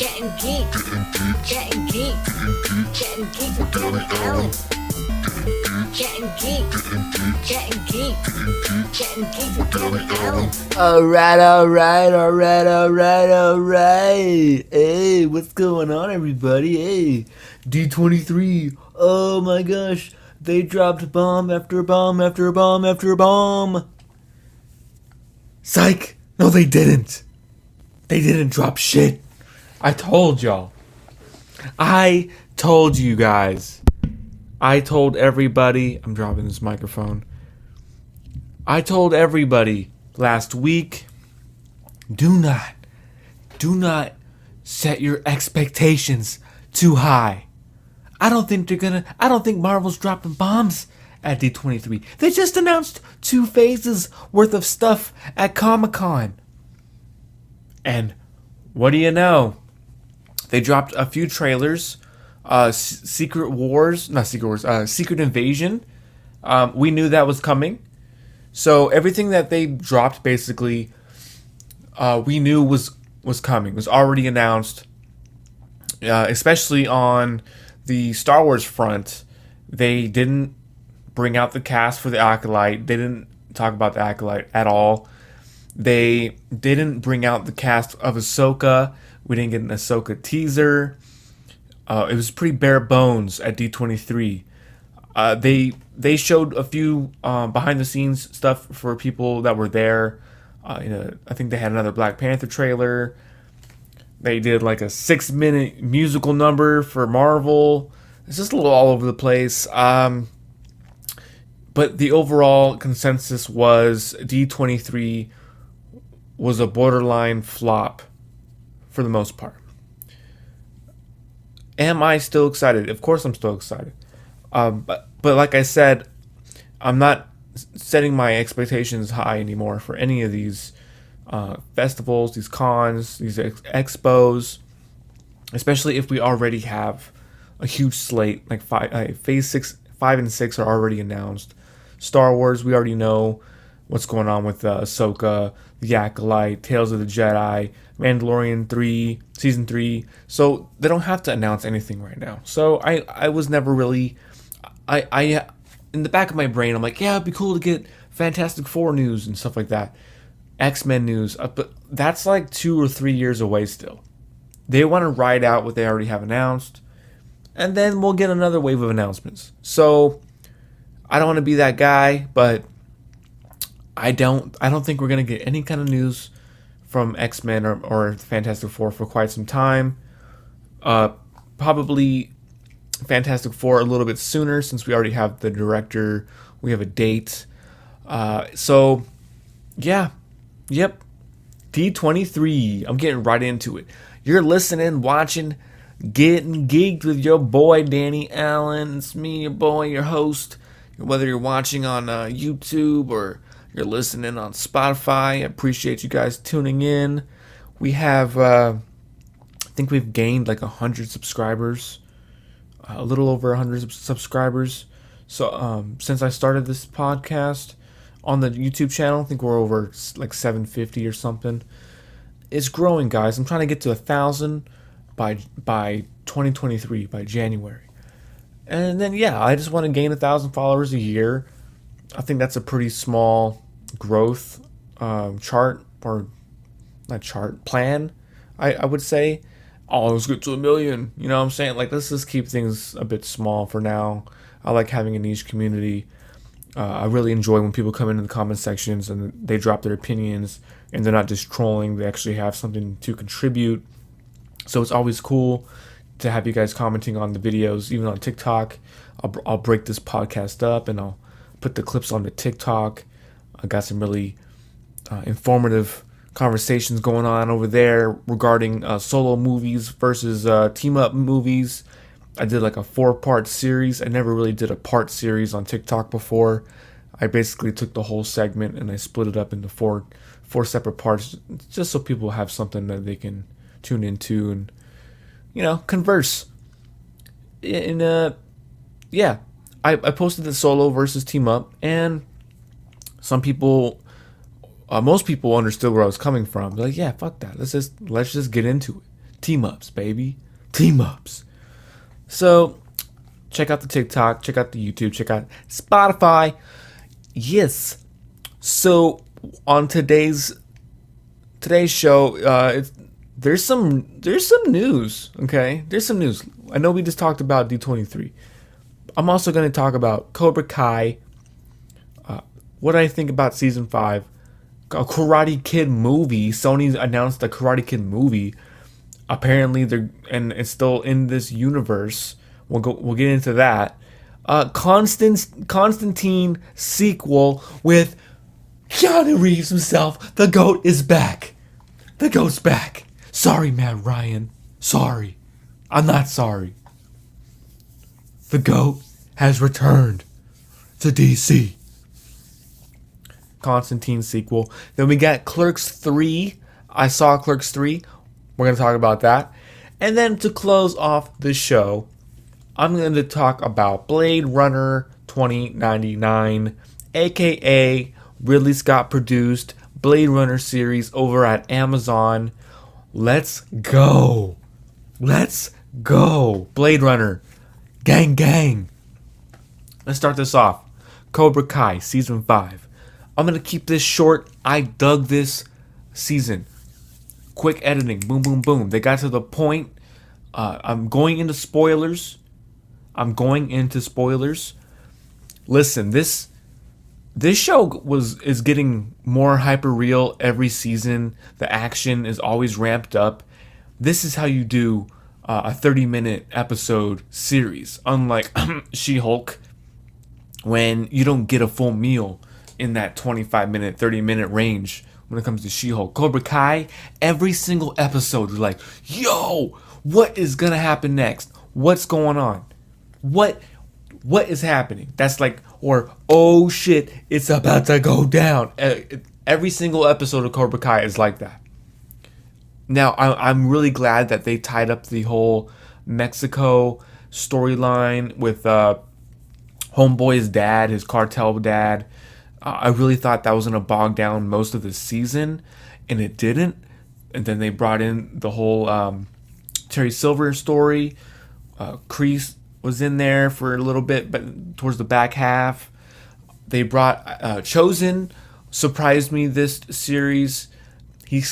Gettin geek. Gettin geek. Gettin geek with Danny Allen. Gettin geek. Gettin geek. Gettin geek with Danny Allen. Alright. Hey, what's going on, everybody? Hey, D23. Oh my gosh, they dropped bomb after bomb after bomb after bomb. Psych! No, they didn't. They didn't drop shit. I told y'all. I told you guys. I told everybody. I'm dropping this microphone. I told everybody last week. Do not set your expectations too high. I don't think Marvel's dropping bombs at D23. They just announced 2 phases worth of stuff at Comic-Con. And what do you know? They dropped a few trailers. Secret Invasion. We knew that was coming. So everything that they dropped, basically, we knew was coming. Was already announced. Especially on the Star Wars front, they didn't bring out the cast for the Acolyte. They didn't talk about the Acolyte at all. They didn't bring out the cast of Ahsoka. We didn't get an Ahsoka teaser. It was pretty bare bones at D23. They showed a few behind the scenes stuff for people that were there. I think they had another Black Panther trailer. They did like a 6-minute musical number for Marvel. It's just a little all over the place. But the overall consensus was D23 was a borderline flop for the most part. Am I still excited? Of course I'm still excited. But like I said, I'm not setting my expectations high anymore for any of these festivals, these cons, these expos, especially if we already have a huge slate. Like phase 5 and 6 are already announced. Star Wars, we already know what's going on with Ahsoka, The Acolyte, Tales of the Jedi, Mandalorian 3, Season 3. So they don't have to announce anything right now. So I was never really... I in the back of my brain, I'm like, yeah, it'd be cool to get Fantastic Four news and stuff like that. X-Men news. But that's like 2 or 3 years away still. They want to ride out what they already have announced. And then we'll get another wave of announcements. So I don't want to be that guy, but I don't think we're going to get any kind of news from X-Men or Fantastic Four for quite some time. Probably Fantastic Four a little bit sooner since we already have the director. We have a date. So, yeah. Yep. D23. I'm getting right into it. You're listening, watching, Getting Geeked with your boy, Danny Allen. It's me, your boy, your host. Whether you're watching on YouTube or you're listening on Spotify, I appreciate you guys tuning in. We have, I think we've gained like 100 subscribers, a little over 100 subscribers. So since I started this podcast on the YouTube channel, I think we're over like 750 or something. It's growing, guys. I'm trying to get to 1,000 by 2023, by January. And then, yeah, I just want to gain 1,000 followers a year. I think that's a pretty small growth plan, I would say. Oh, let's get to 1 million. You know what I'm saying? Like, let's just keep things a bit small for now. I like having a niche community. I really enjoy when people come into the comment sections and they drop their opinions and they're not just trolling. They actually have something to contribute. So it's always cool to have you guys commenting on the videos, even on TikTok. I'll break this podcast up and I'll put the clips on the TikTok. I got some really informative conversations going on over there regarding solo movies versus team-up movies. I did like a 4-part series. I never really did a part series on TikTok before. I basically took the whole segment and I split it up into four separate parts just so people have something that they can tune into and, converse. And, yeah, I posted the solo versus team up, and some people, most people understood where I was coming from. They're like, yeah, fuck that. Let's just get into it. Team ups, baby. Team ups. So, check out the TikTok, check out the YouTube, check out Spotify. Yes. So, on today's show, there's some news, okay? There's some news. I know we just talked about D23. I'm also going to talk about Cobra Kai, what I think about season 5, a Karate Kid movie. Sony announced a Karate Kid movie. Apparently, it's still in this universe. We'll get into that. Constantine sequel with Keanu Reeves himself. The GOAT is back. The GOAT's back. Sorry, Matt Ryan. Sorry. I'm not sorry. The GOAT has returned to DC. Constantine sequel. Then we got Clerks 3. I saw Clerks 3. We're going to talk about that. And then to close off the show, I'm going to talk about Blade Runner 2099, aka Ridley Scott produced Blade Runner series over at Amazon. Let's go. Let's go. Blade Runner. Gang, gang. Let's start this off. Cobra Kai season 5. I'm going to keep this short. I dug this season. Quick editing. Boom, boom, boom. They got to the point. I'm going into spoilers. Listen, this show is getting more hyper real every season. The action is always ramped up. This is how you do a 30-minute episode series. Unlike She-Hulk, when you don't get a full meal in that 25-minute, 30-minute range when it comes to She-Hulk. Cobra Kai, every single episode, you're like, yo, what is going to happen next? What's going on? What is happening? That's like, or, oh shit, it's about to go down. Every single episode of Cobra Kai is like that. Now, I'm really glad that they tied up the whole Mexico storyline with Homeboy's dad, his cartel dad. I really thought that was going to bog down most of the season, and it didn't. And then they brought in the whole Terry Silver story. Kreese was in there for a little bit, but towards the back half. They brought Chosen, surprised me this series. I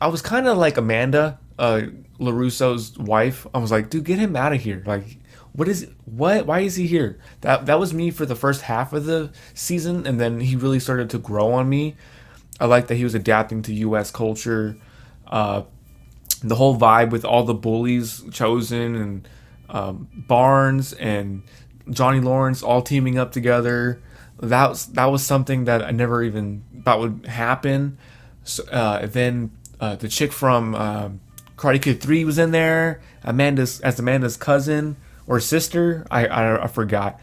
was kind of like Amanda, LaRusso's wife. I was like, dude, get him out of here. Like, why is he here? That was me for the first half of the season, and then he really started to grow on me. I like that he was adapting to US culture. The whole vibe with all the bullies, Chosen and Barnes and Johnny Lawrence all teaming up together. That was something that I never even thought would happen. So, then the chick from Karate Kid 3 was in there. Amanda's cousin or sister. I forgot.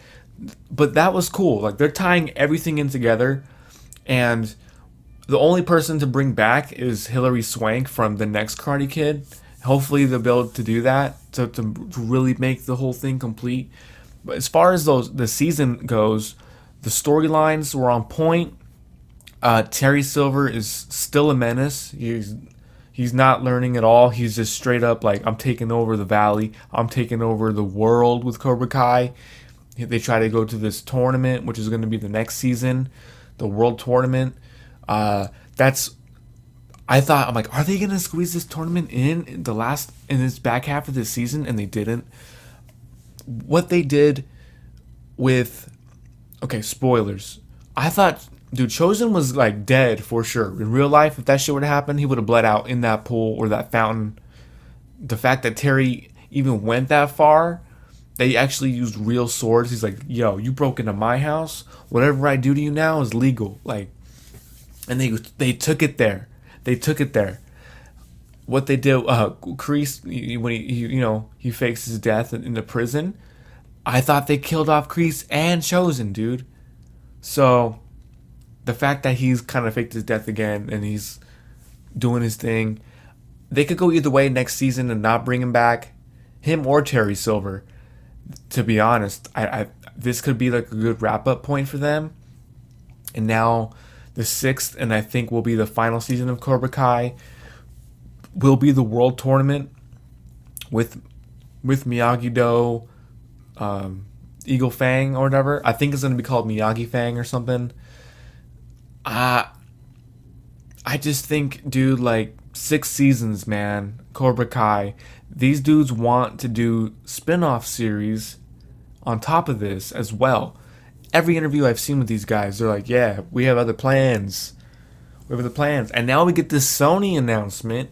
But that was cool. Like, they're tying everything in together. And the only person to bring back is Hilary Swank from the next Karate Kid. Hopefully they'll be able to do that to really make the whole thing complete. But as far as the season goes, the storylines were on point. Terry Silver is still a menace. He's not learning at all. He's just straight up like, I'm taking over the valley. I'm taking over the world with Cobra Kai. They try to go to this tournament, which is going to be the next season, the world tournament. I'm like, are they going to squeeze this tournament in this back half of this season? And they didn't. What they did with, okay, spoilers. I thought, dude, Chosen was like dead for sure. In real life, if that shit would have happened, he would have bled out in that pool or that fountain. The fact that Terry even went that far, they actually used real swords. He's like, yo, you broke into my house. Whatever I do to you now is legal. Like, and they took it there. They took it there. What they did, Kreese, when he fakes his death in the prison, I thought they killed off Kreese and Chosen, dude. So the fact that he's kind of faked his death again and he's doing his thing, they could go either way next season and not bring him back, him or Terry Silver. To be honest, this could be like a good wrap up point for them. And now the 6th, and I think will be the final season of Cobra Kai, will be the world tournament with Miyagi-Do, Eagle Fang or whatever. I think it's going to be called Miyagi Fang or something. I just think, dude, like 6 seasons, man. Cobra Kai. These dudes want to do spin-off series on top of this as well. Every interview I've seen with these guys, they're like, yeah, we have other plans. We have other plans. And now we get this Sony announcement.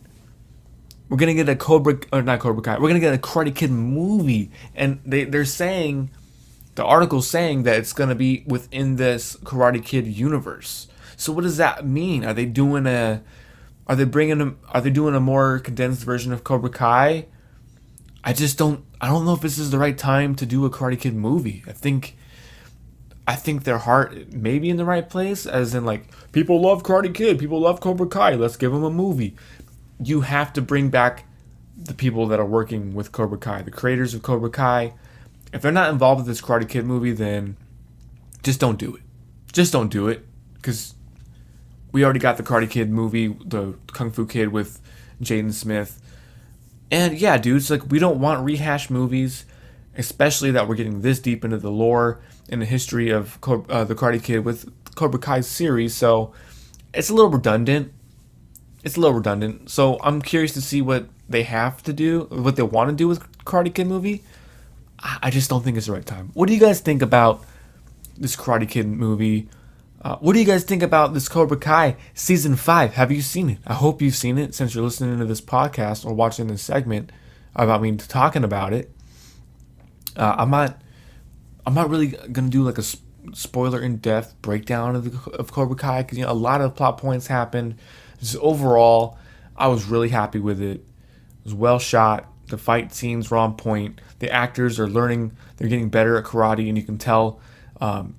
We're going to get not Cobra Kai. We're going to get a Karate Kid movie. And they're saying, the article's saying that it's going to be within this Karate Kid universe. So what does that mean? Are they doing a more condensed version of Cobra Kai? I don't know if this is the right time to do a Karate Kid movie. I think their heart may be in the right place, as in like, people love Karate Kid, people love Cobra Kai, let's give them a movie. You have to bring back the people that are working with Cobra Kai, the creators of Cobra Kai. If they're not involved with this Karate Kid movie, then just don't do it. Just don't do it, because we already got the Karate Kid movie, the Kung Fu Kid with Jaden Smith. And yeah, dude, it's like, we don't want rehash movies, especially that we're getting this deep into the lore and the history of the Karate Kid with Cobra Kai's series. So it's a little redundant. So I'm curious to see what they have to do, what they want to do with Karate Kid movie. I just don't think it's the right time. What do you guys think about this Karate Kid movie? What do you guys think about this Cobra Kai Season 5? Have you seen it? I hope you've seen it since you're listening to this podcast or watching this segment about me talking about it. I'm not really going to do like a spoiler in-depth breakdown of Cobra Kai, because a lot of plot points happened. Just overall, I was really happy with it. It was well shot. The fight scenes were on point. The actors are learning. They're getting better at karate, and you can tell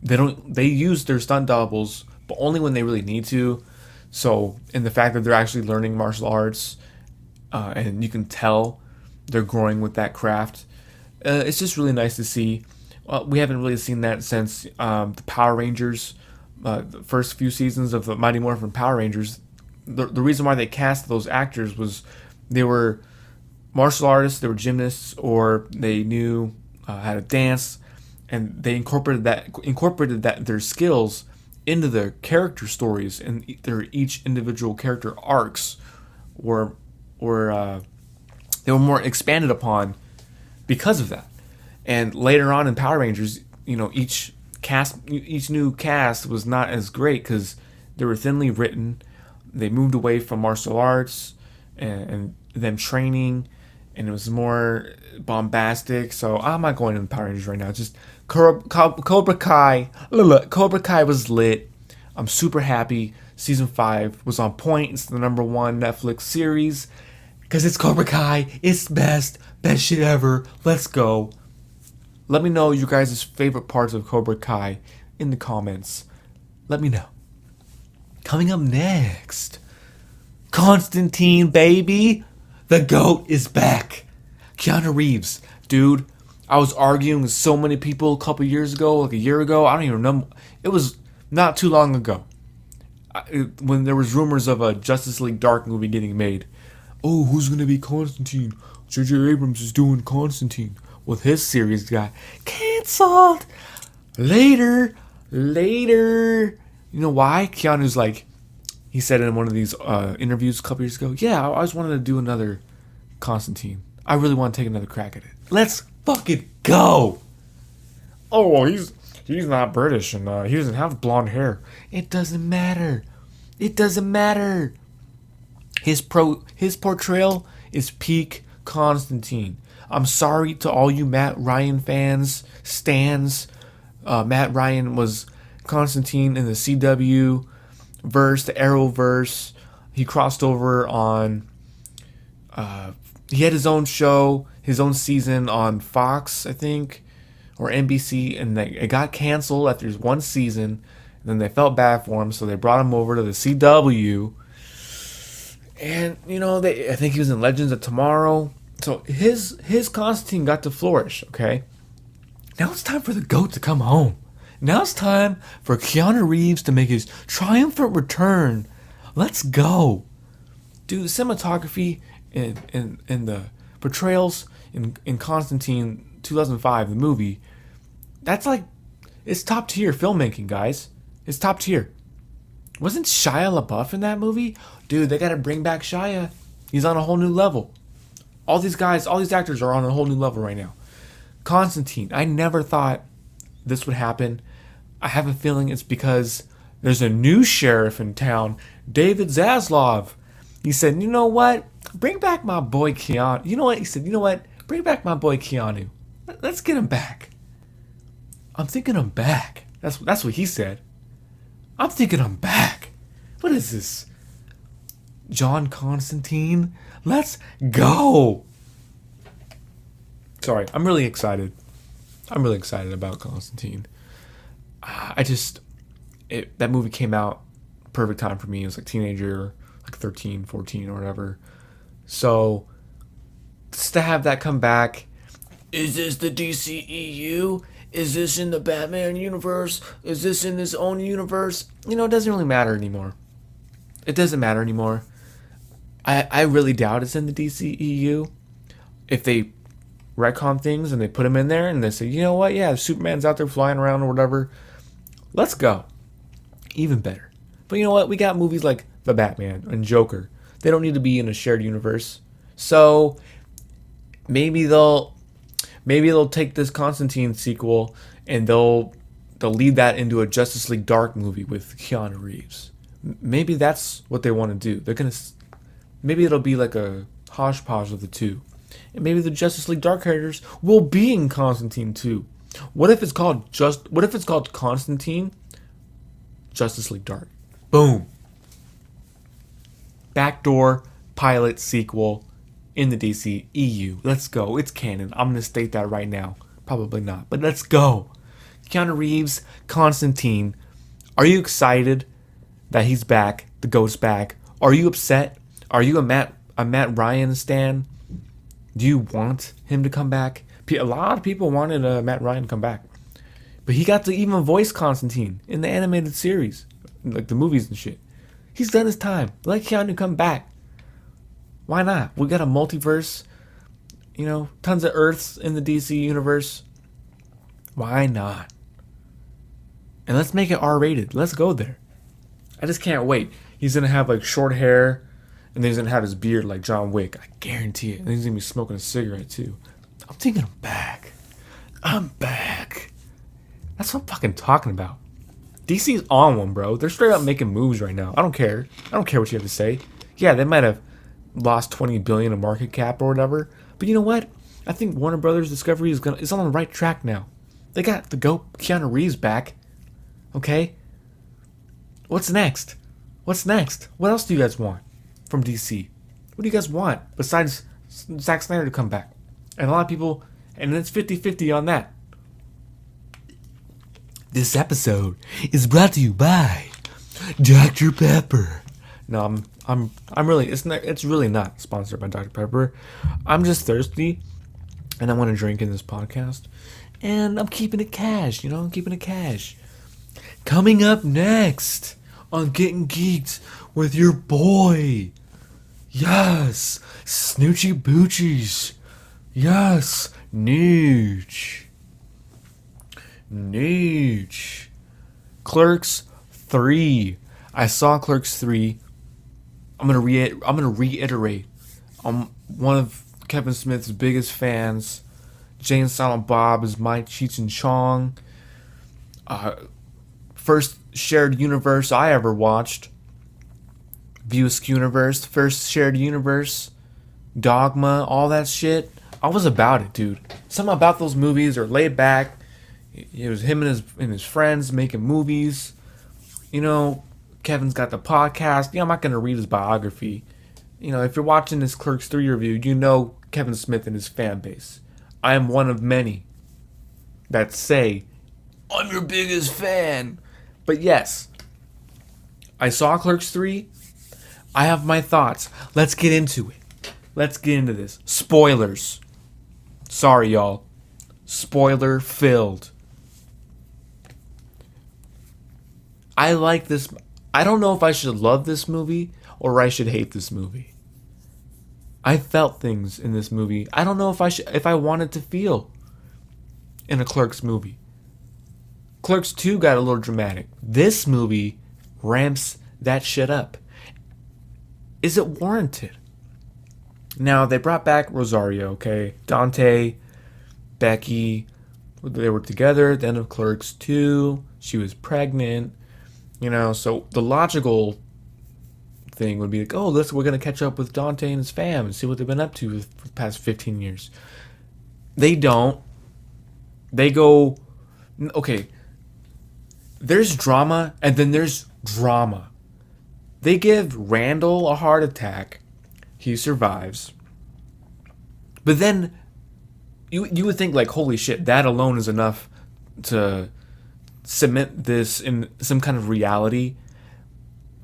they use their stunt doubles, but only when they really need to. So, in the fact that they're actually learning martial arts, and you can tell they're growing with that craft, it's just really nice to see. We haven't really seen that since the Power Rangers, the first few seasons of the Mighty Morphin Power Rangers. The reason why they cast those actors was they were martial artists, they were gymnasts, or they knew how to dance, and they incorporated that their skills into their character stories, and their each individual character arcs were they were more expanded upon because of that. And later on in Power Rangers, each new cast was not as great because they were thinly written. They moved away from martial arts and them training, and it was more bombastic. So I'm not going into Power Rangers right now. Just Cobra Kai. Look, Cobra Kai was lit. I'm super happy. Season 5 was on point. It's the #1 Netflix series because it's Cobra Kai. It's best shit ever. Let's go. Let me know you guys' favorite parts of Cobra Kai in the comments. Let me know. Coming up next, Constantine, baby. The GOAT is back. Keanu Reeves. Dude, I was arguing with so many people a couple years ago, like a year ago. I don't even know. It was not too long ago. When there was rumors of a Justice League Dark movie getting made. Oh, who's going to be Constantine? J.J. Abrams is doing Constantine. Well, his series got canceled. Later. You know why? Keanu's like, he said in one of these interviews a couple years ago, yeah, I always wanted to do another Constantine. I really want to take another crack at it. Let's fucking go. Oh, he's not British, and he doesn't have blonde hair. It doesn't matter. His portrayal is peak Constantine. I'm sorry to all you Matt Ryan stans. Matt Ryan was Constantine in the CW verse, the Arrowverse. He crossed over on. He had his own show, his own season on Fox, I think, or NBC, and it got canceled after one season. And then they felt bad for him, so they brought him over to the CW. And I think he was in Legends of Tomorrow. So his Constantine got to flourish. Okay, now it's time for the GOAT to come home. Now it's time for Keanu Reeves to make his triumphant return. Let's go. Dude, the cinematography in the portrayals in Constantine 2005, the movie, that's like, it's top tier filmmaking, guys. It's top tier. Wasn't Shia LaBeouf in that movie? Dude, they gotta bring back Shia. He's on a whole new level. All these guys, all these actors are on a whole new level right now. Constantine, I never thought this would happen. I have a feeling it's because there's a new sheriff in town, David Zaslav. He said, you know what? Bring back my boy Keanu. You know what? He said, you know what? Bring back my boy Keanu. Let's get him back. I'm thinking I'm back. That's what he said. I'm thinking I'm back. What is this? John Constantine? Let's go. Sorry, I'm really excited. I'm really excited about Constantine. That movie came out perfect time for me. It was like teenager, like 13, 14 or whatever. So, just to have that come back. Is this the DCEU? Is this in the Batman universe? Is this in his own universe? You know, it doesn't really matter anymore. It doesn't matter anymore. I really doubt it's in the DCEU. If they retcon things and they put him in there and they say, you know what, yeah, Superman's out there flying around or whatever, let's go. Even better. But you know what? We got movies like The Batman and Joker. They don't need to be in a shared universe. So maybe they'll take this Constantine sequel and they'll lead that into a Justice League Dark movie with Keanu Reeves. Maybe that's what they want to do. Maybe it'll be like a hodgepodge of the two. And maybe the Justice League Dark characters will be in Constantine too. What if it's called Constantine Justice League Dark? Boom. Backdoor pilot sequel in the DC EU. Let's go. It's canon. I'm going to state that right now. Probably not, but let's go. Keanu Reeves, Constantine. Are you excited that he's back? The ghost's back. Are you upset? Are you a Matt Ryan stan? Do you want him to come back? A lot of people wanted Matt Ryan to come back. But he got to even voice Constantine in the animated series. Like the movies and shit. He's done his time. Let Keanu come back. Why not? We got a multiverse. You know, tons of Earths in the DC universe. Why not? And let's make it R-rated. Let's go there. I just can't wait. He's going to have like short hair. And then he's going to have his beard like John Wick. I guarantee it. And he's going to be smoking a cigarette too. I'm thinking I'm back. I'm back. That's what I'm fucking talking about. DC's on one, bro. They're straight up making moves right now. I don't care. I don't care what you have to say. Yeah, they might have lost $20 billion in market cap or whatever. But you know what? I think Warner Brothers Discovery is on the right track now. They got the GOAT Keanu Reeves back. Okay? What's next? What's next? What else do you guys want from DC? What do you guys want besides Zack Snyder to come back? And a lot of people, and it's 50-50 on that. This episode is brought to you by Dr. Pepper. No, I'm really, it's really not sponsored by Dr. Pepper. I'm just thirsty and I want to drink in this podcast. And I'm keeping it cash, I'm keeping it cash. Coming up next on Getting Geeked with your boy. Yes, Snoochie Boochies. Yes, Nooch. Clerks 3. I saw Clerks 3. I'm gonna reiterate. I'm one of Kevin Smith's biggest fans. Jay and Silent Bob is my Cheech and Chong. First shared universe I ever watched. View Askew universe. First shared universe. Dogma. All that shit. I was about it, dude. Something about those movies are laid back. It was him and his friends making movies. Kevin's got the podcast. I'm not going to read his biography. If you're watching this Clerks 3 review, you know Kevin Smith and his fan base. I am one of many that say, I'm your biggest fan. But yes, I saw Clerks 3. I have my thoughts. Let's get into it. Let's get into this. Spoilers. Sorry, y'all. Spoiler filled. I like this. I don't know if I should love this movie or I should hate this movie. I felt things in this movie. I don't know if I wanted to feel in a Clerks movie. Clerks 2 got a little dramatic. This movie ramps that shit up. Is it warranted? Now, they brought back Rosario, okay? Dante, Becky, they were together at the end of Clerks 2. She was pregnant. So the logical thing would be like, oh, we're going to catch up with Dante and his fam and see what they've been up to for the past 15 years. They don't. They go, okay, there's drama and then there's drama. They give Randall a heart attack. He survives. But then you would think like, holy shit, that alone is enough to cement this in some kind of reality.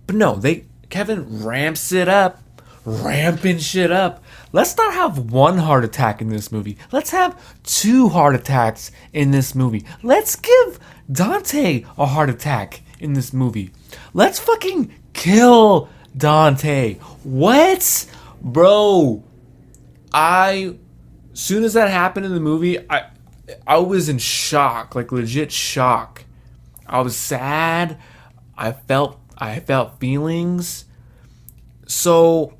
But no, Kevin ramps it up, ramping shit up. Let's not have one heart attack in this movie. Let's have 2 heart attacks in this movie. Let's give Dante a heart attack in this movie. Let's fucking kill Dante. What? Bro, soon as that happened in the movie, I was in shock, like legit shock. I was sad. I felt feelings. So,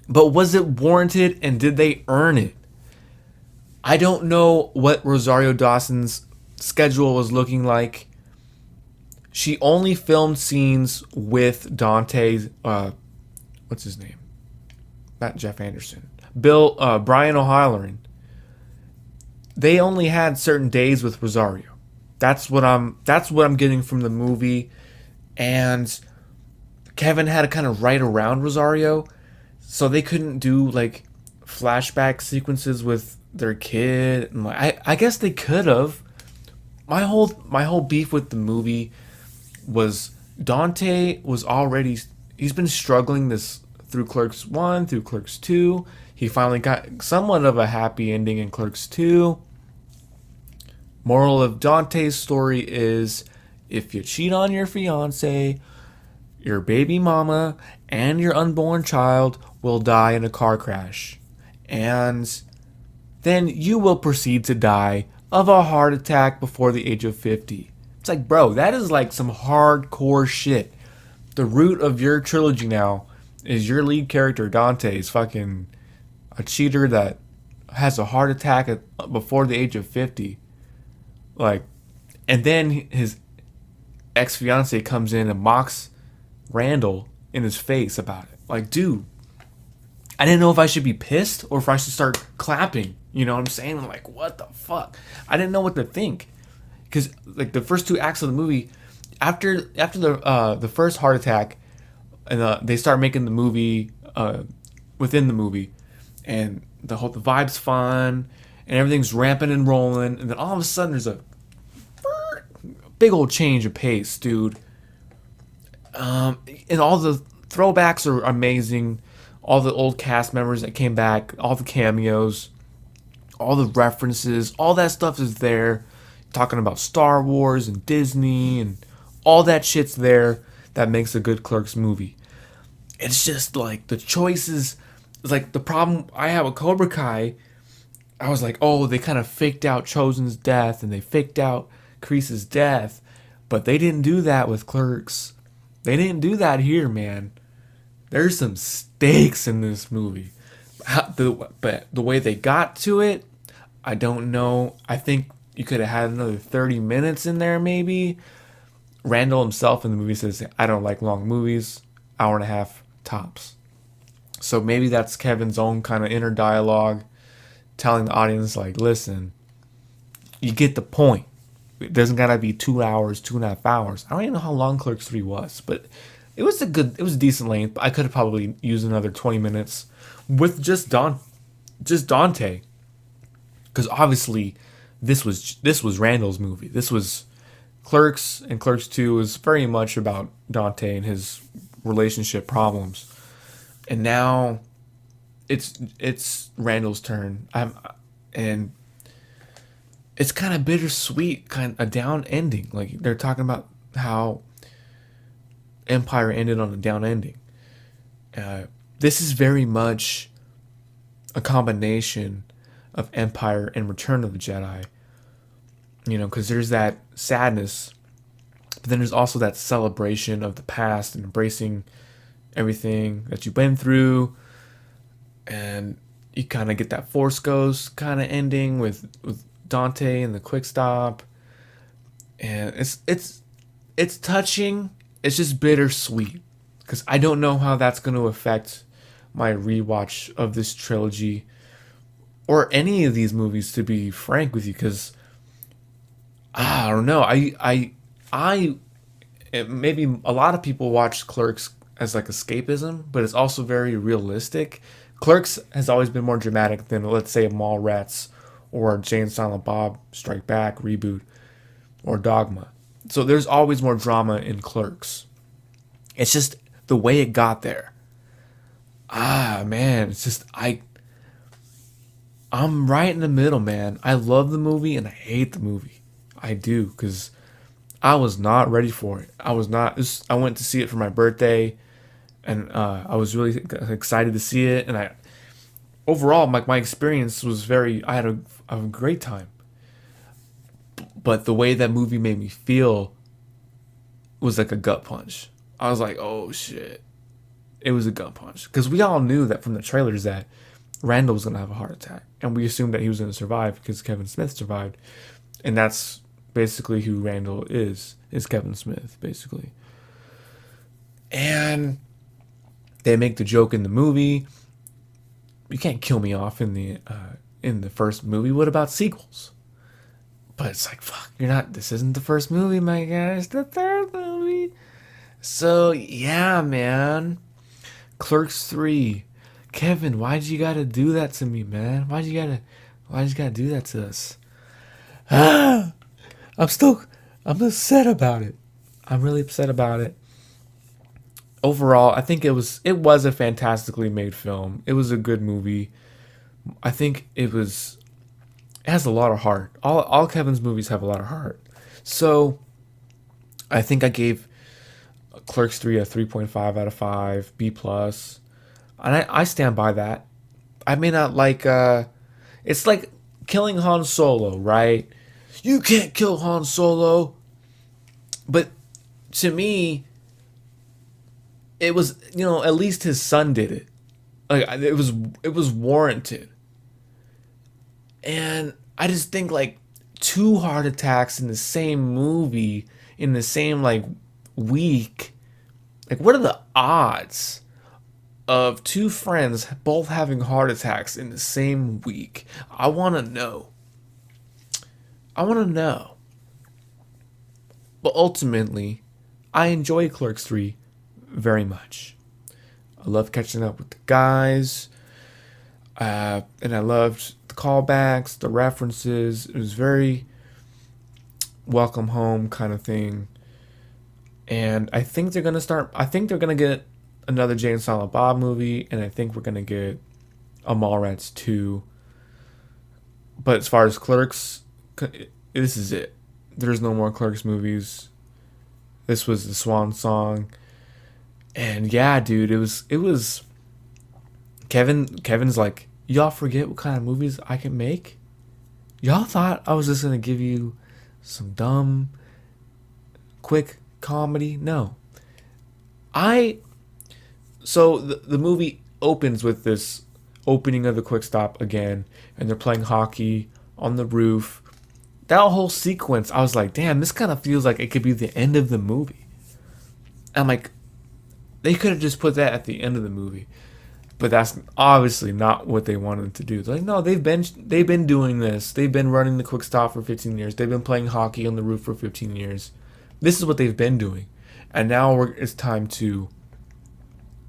but was it warranted and did they earn it? I don't know what Rosario Dawson's schedule was looking like. She only filmed scenes with Dante's, what's his name? Not Jeff Anderson. Brian O'Halloran. They only had certain days with Rosario. That's what I'm getting from the movie. And Kevin had to kind of write around Rosario, so they couldn't do like flashback sequences with their kid. And I guess they could have. My whole beef with the movie was Dante was already, he's been struggling this through Clerks 1, through Clerks 2. He finally got somewhat of a happy ending in Clerks 2. Moral of Dante's story is, if you cheat on your fiance, your baby mama, and your unborn child will die in a car crash. And then you will proceed to die of a heart attack before the age of 50. It's like, bro, that is like some hardcore shit. The root of your trilogy now is your lead character, Dante, is fucking a cheater that has a heart attack before the age of 50. Like, and then his ex-fiance comes in and mocks Randall in his face about it. Like, dude, I didn't know if I should be pissed or if I should start clapping. You know what I'm saying? I'm like, what the fuck? I didn't know what to think. Because, like, the first 2 acts of the movie, after the first heart attack, and they start making the movie within the movie, and the vibe's fun, and everything's ramping and rolling, and then all of a sudden there's a big old change of pace, dude. And all the throwbacks are amazing. All the old cast members that came back, all the cameos, all the references, all that stuff is there. Talking about Star Wars and Disney and all that shit's there that makes a good Clerks movie. It's just like the choices, like the problem I have with Cobra Kai, I was like, oh, they kind of faked out Chosen's death and they faked out Kreese's death, but they didn't do that with Clerks. They didn't do that here, man. There's some stakes in this movie. But the way they got to it, I don't know. I think you could have had another 30 minutes in there, maybe. Randall himself in the movie says, I don't like long movies, hour and a half tops. So maybe that's Kevin's own kind of inner dialogue, telling the audience, like, listen, you get the point. It doesn't gotta be 2 hours, 2.5 hours. I don't even know how long Clerks 3 was, but it was a decent length. I could have probably used another 20 minutes with just Dante. Because obviously this was Randall's movie. This was Clerks, and Clerks 2 was very much about Dante and his relationship problems. And now it's Randall's turn. And it's kind of bittersweet, kind of a down ending. Like, they're talking about how Empire ended on a down ending. This is very much a combination of Empire and Return of the Jedi. Because there's that sadness, but then there's also that celebration of the past and embracing everything that you've been through, and you kind of get that Force Ghost kind of ending with Dante and the quick stop, and it's touching. It's just bittersweet because I don't know how that's going to affect my rewatch of this trilogy or any of these movies, to be frank with you, because I don't know. Maybe a lot of people watch Clerks as like escapism, but it's also very realistic. Clerks has always been more dramatic than, let's say, Mallrats or Jay and Silent Bob Strike Back reboot or Dogma. So there's always more drama in Clerks. It's just the way it got there. Man, it's just I'm right in the middle, man. I love the movie and I hate the movie. I do, because I was not ready for it. I went to see it for my birthday, and I was really excited to see it. And overall, my experience was I had a great time. But the way that movie made me feel was like a gut punch. I was like, oh shit. It was a gut punch. Because we all knew that from the trailers that Randall was going to have a heart attack. And we assumed that he was going to survive because Kevin Smith survived. And that's basically who Randall is Kevin Smith, basically. And they make the joke in the movie, you can't kill me off in the first movie. What about sequels? But it's like, fuck, this isn't the first movie, my guy. It's the third movie. So, yeah, man. Clerks 3. Kevin, why'd you gotta do that to me, man? Why'd you gotta do that to us? I'm upset about it. I'm really upset about it. Overall, I think it was a fantastically made film. It was a good movie. I think it has a lot of heart. All Kevin's movies have a lot of heart. So I think I gave Clerks 3 a 3.5 out of 5, B+. And I stand by that. I may not like it's like killing Han Solo, right? You can't kill Han Solo. But to me, it was, at least his son did it. Like, it was warranted. And I just think, like, 2 heart attacks in the same movie, in the same, like, week. Like, what are the odds of 2 friends both having heart attacks in the same week? I want to know. But ultimately, I enjoy Clerks 3 very much. I love catching up with the guys. And I loved the callbacks, the references. It was very welcome home kind of thing. And I think they're going to get another Jay and Silent Bob movie. And I think we're going to get a Mallrats 2. But as far as Clerks, this is it. There's no more Clerks movies. This was the swan song. And yeah, dude, it was Kevin's like, y'all forget what kind of movies I can make? Y'all thought I was just going to give you some dumb, quick comedy? No. So the movie opens with this opening of the quick stop again, and they're playing hockey on the roof. That whole sequence, I was like, damn, this kind of feels like it could be the end of the movie. I'm like, they could have just put that at the end of the movie. But that's obviously not what they wanted to do. They're like, no, they've been doing this. They've been running the quick stop for 15 years. They've been playing hockey on the roof for 15 years. This is what they've been doing. And now it's time to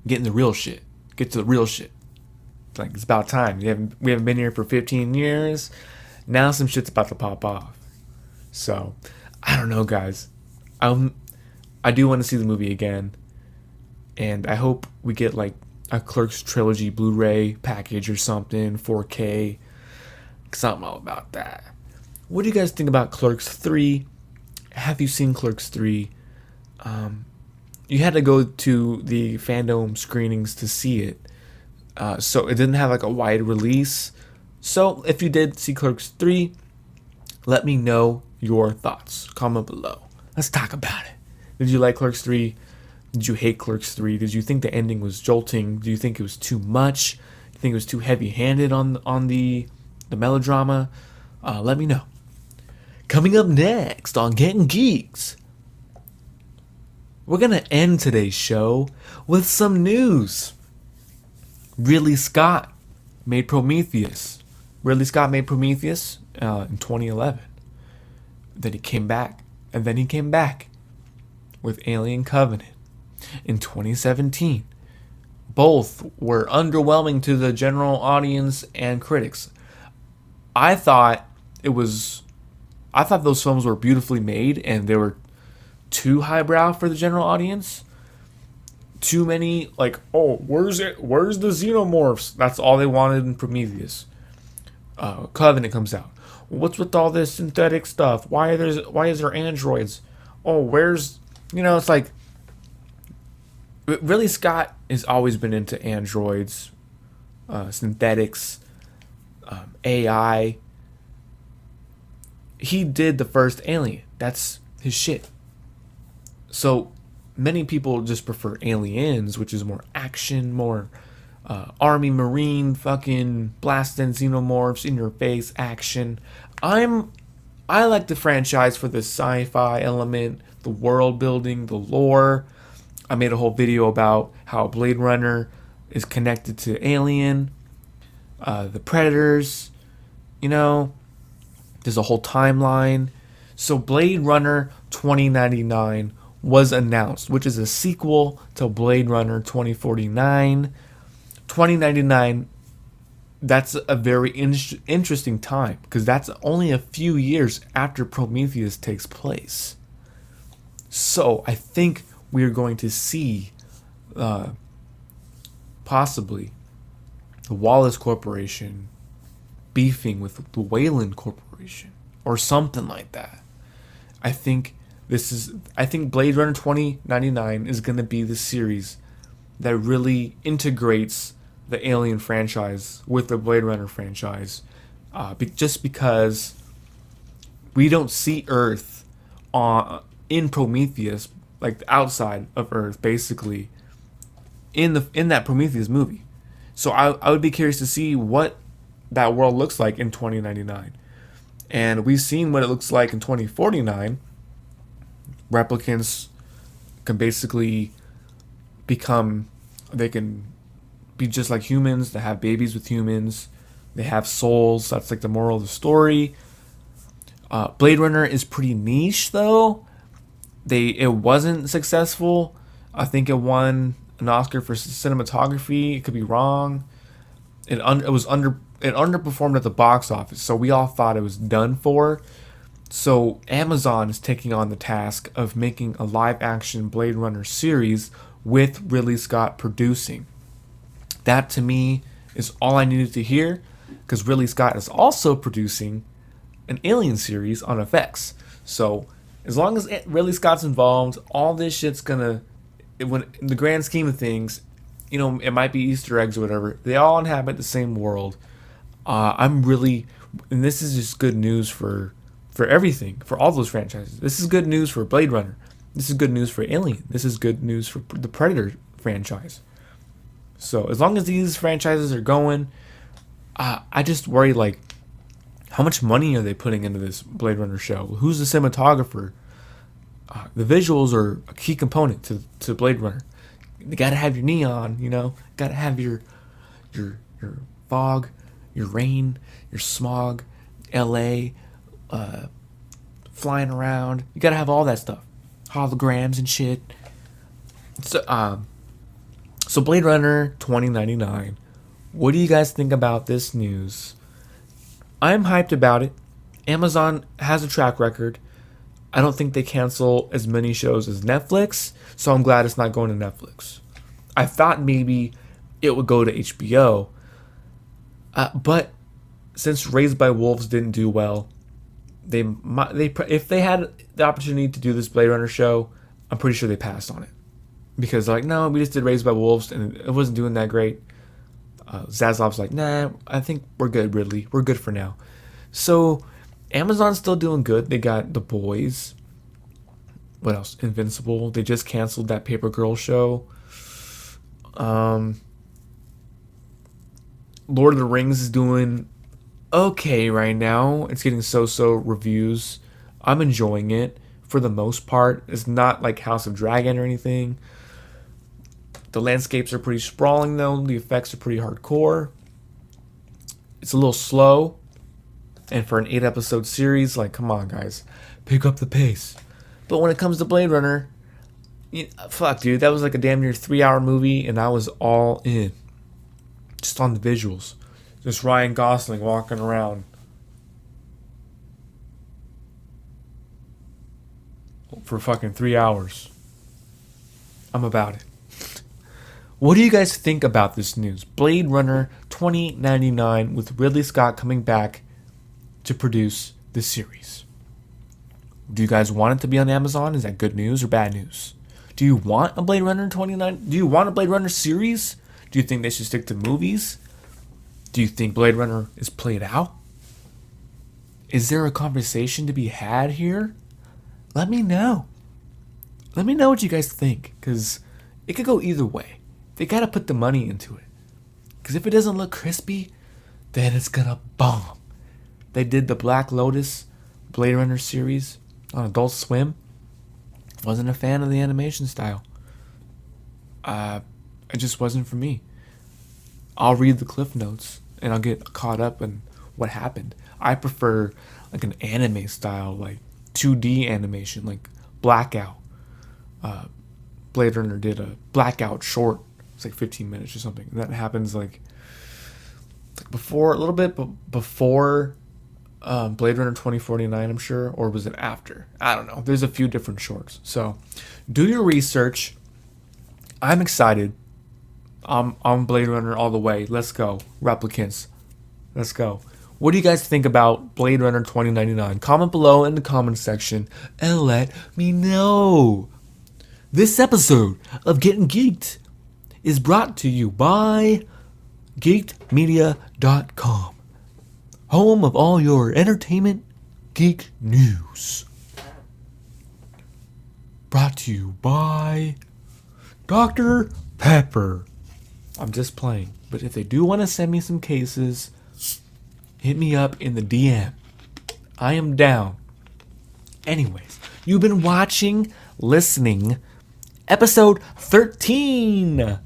get in the real shit. Get to the real shit. Like, it's about time. We haven't been here for 15 years. Now some shit's about to pop off. So, I don't know, guys. I do want to see the movie again. And I hope we get, like, a Clerks trilogy Blu-ray package or something, 4K. Because I'm all about that. What do you guys think about Clerks 3? Have you seen Clerks 3? You had to go to the fandom screenings to see it. So it didn't have like a wide release. So if you did see Clerks 3, let me know your thoughts. Comment below. Let's talk about it. Did you like Clerks 3? Did you hate Clerks 3? Did you think the ending was jolting? Do you think it was too much? Do you think it was too heavy-handed on the melodrama? Let me know. Coming up next on Gettin Geeks, we're going to end today's show with some news. Ridley Scott made Prometheus. Ridley Scott made Prometheus in 2011. Then he came back. And then he came back with Alien Covenant in 2017. Both were underwhelming to the general audience and critics. I thought those films were beautifully made and they were too highbrow for the general audience. Too many, like, oh, where's the xenomorphs? That's all they wanted in Prometheus. Covenant comes out. What's with all this synthetic stuff? Why is there androids? Oh, where's, it's like, Ridley Scott has always been into androids, synthetics, AI. He did the first Alien. That's his shit. So many people just prefer Aliens, which is more action, more Army Marine fucking blasting xenomorphs in your face action. I like the franchise for the sci-fi element, the world building, the lore. I made a whole video about how Blade Runner is connected to Alien, the Predators, there's a whole timeline. So Blade Runner 2099 was announced, which is a sequel to Blade Runner 2049. 2099, that's a very interesting time because that's only a few years after Prometheus takes place. So I think we're going to see possibly the Wallace Corporation beefing with the Wayland Corporation or something like that. I think Blade Runner 2099 is going to be the series that really integrates the Alien franchise with the Blade Runner franchise, just because we don't see Earth in Prometheus, like the outside of Earth, basically, in that Prometheus movie. So I would be curious to see what that world looks like in 2099, and we've seen what it looks like in 2049. Replicants can basically they can be just like humans. They have babies with humans. They have souls. That's like the moral of the story. Blade Runner is pretty niche though. It wasn't successful. I think it won an Oscar for cinematography. It could be wrong. It underperformed at the box office, so we all thought it was done for. So Amazon is taking on the task of making a live-action Blade Runner series with Ridley Scott producing. That, to me, is all I needed to hear, because Ridley Scott is also producing an Alien series on FX. So as long as Ridley Scott's involved, all this shit's gonna, in the grand scheme of things, it might be Easter eggs or whatever. They all inhabit the same world. And this is just good news for everything, for all those franchises. This is good news for Blade Runner. This is good news for Alien. This is good news for the Predator franchise. So as long as these franchises are going, I just worry, like, how much money are they putting into this Blade Runner show? Who's the cinematographer? The visuals are a key component to Blade Runner. You gotta have your neon, gotta have your fog, your rain, your smog, LA, flying around. You gotta have all that stuff, holograms and shit. So Blade Runner 2099. What do you guys think about this news? I'm hyped about it. Amazon has a track record. I don't think they cancel as many shows as Netflix, so I'm glad it's not going to Netflix. I thought maybe it would go to HBO, but since Raised by Wolves didn't do well, if they had the opportunity to do this Blade Runner show, I'm pretty sure they passed on it, because they're like, no, we just did Raised by Wolves and it wasn't doing that great. Zaslav's like, nah, I think we're good, Ridley. We're good for now. So Amazon's still doing good. They got The Boys. What else? Invincible. They just canceled that Paper Girl show. Lord of the Rings is doing okay right now. It's getting so-so reviews. I'm enjoying it for the most part. It's not like House of Dragon or anything. The landscapes are pretty sprawling though. The effects are pretty hardcore. It's a little slow. And for an 8-episode series, like, come on, guys. Pick up the pace. But when it comes to Blade Runner, fuck, dude. That was like a damn near 3-hour movie, and I was all in. Just on the visuals. Just Ryan Gosling walking around. For fucking 3 hours. I'm about it. What do you guys think about this news? Blade Runner 2099 with Ridley Scott coming back to produce the series. Do you guys want it to be on Amazon? Is that good news or bad news? Do you want a Blade Runner 29? Do you want a Blade Runner series? Do you think they should stick to movies? Do you think Blade Runner is played out? Is there a conversation to be had here? Let me know. Let me know what you guys think, because it could go either way. They gotta put the money into it. Because if it doesn't look crispy, then it's gonna bomb. They did the Black Lotus Blade Runner series on Adult Swim. Wasn't a fan of the animation style. It just wasn't for me. I'll read the cliff notes and I'll get caught up in what happened. I prefer like an anime style, like 2D animation, like Blackout. Blade Runner did a Blackout short. It's like 15 minutes or something. And that happens like before, a little bit before Blade Runner 2049, I'm sure, or was it after? I don't know. There's a few different shorts. So do your research. I'm excited. I'm Blade Runner all the way. Let's go. Replicants. Let's go. What do you guys think about Blade Runner 2099? Comment below in the comment section and let me know. This episode of Gettin Geeked is brought to you by geekedmedia.com. Home of all your entertainment geek news. Brought to you by Dr. Pepper. I'm just playing. But if they do want to send me some cases, hit me up in the DM. I am down. Anyways, you've been watching, listening, episode 13.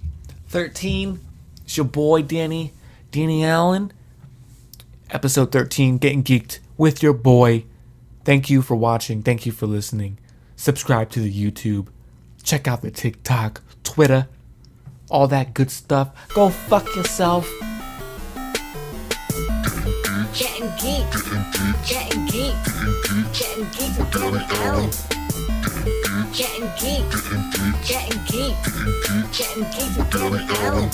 13. It's your boy Danny Allen. Episode 13, Getting Geeked with your boy. Thank you for watching. Thank you for listening. Subscribe to the YouTube. Check out the TikTok, Twitter, all that good stuff. Go fuck yourself. Gettin Geeked. Gettin Geeked. Gettin Geeked with Danny Allen. Gettin Geeked. Gettin Geeked. Gettin Geeked with Danny Allen.